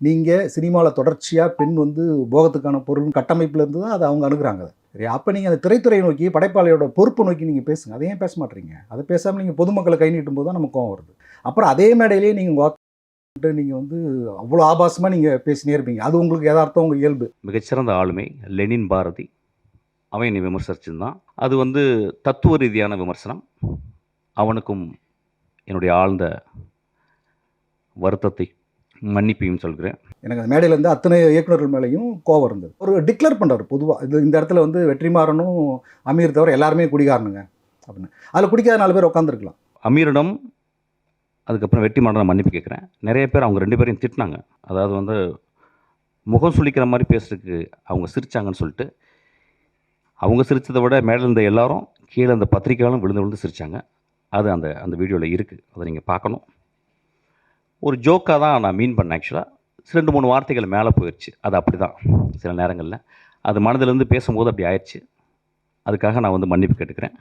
நீங்கள் சினிமாவில் தொடர்ச்சியாக பெண் வந்து போகத்துக்கான பொருள் கட்டமைப்பில் இருந்து தான் அதை அவங்க அணுகுறாங்க. சரி, அப்போ நீங்கள் அந்த திரைத்துறையை நோக்கி படைப்பாளியோட பொறுப்பை நோக்கி நீங்கள் பேசுங்க. அதை ஏன் பேச மாட்டீங்க? அதை பேசாமல் நீங்கள் பொதுமக்களை கை நீட்டும் போது தான் நமக்கு கோவம் வருது. அப்புறம் அதே மேடையிலேயே நீங்கள் வந்து அவ்வளோ ஆபாசமாக நீங்கள் பேசினே இருப்பீங்க. அது உங்களுக்கு யதார்த்தம், உங்கள் இயல்பு. மிகச்சிறந்த ஆளுமை லெனின் பாரதி, அவன் என்னை விமர்சிச்சிருந்தான். அது வந்து தத்துவ ரீதியான விமர்சனம். அவனுக்கும் என்னுடைய ஆழ்ந்த வருத்தத்தை மன்னிப்பையும் சொல்கிறேன். எனக்கு அந்த மேடையில் இருந்து அத்தனை இயக்குநர்கள் மேலேயும் கோவம் இருந்தது. ஒரு டிக்ளேர் பண்ணுறாரு பொதுவாக, இது இந்த இடத்துல வந்து வெற்றிமாறனும் அமீர் தவிர எல்லாருமே குடிகாரனுங்க அப்படின்னு. அதில் குடிக்காத 4 பேர் உட்காந்துருக்கலாம். அமீரிடம் அதுக்கப்புறம் வெற்றிமாறன் மன்னிப்பு கேட்குறேன். நிறைய பேர் அவங்க 2 பேரையும் திட்டினாங்க. அதாவது வந்து முகம் சுளிக்கிற மாதிரி பேசுறதுக்கு அவங்க சிரித்தாங்கன்னு சொல்லிட்டு, அவங்க சிரித்ததை விட மேலே இருந்த எல்லாரும் கீழே அந்த பத்திரிக்கையாலும் விழுந்து விழுந்து சிரித்தாங்க. அது அந்த அந்த வீடியோவில் இருக்குது. அதை நீங்கள் பார்க்கணும். ஒரு ஜோக்காக தான் நான் மீன் பண்ணேன். ஆக்சுவலாக 2-3 வார்த்தைகள் மேலே போயிடுச்சு. அது அப்படி தான் சில நேரங்களில் அது மனதிலேருந்து பேசும்போது அப்படி ஆயிடுச்சு. அதுக்காக நான் வந்து மன்னிப்பு கேட்டுக்கிறேன்.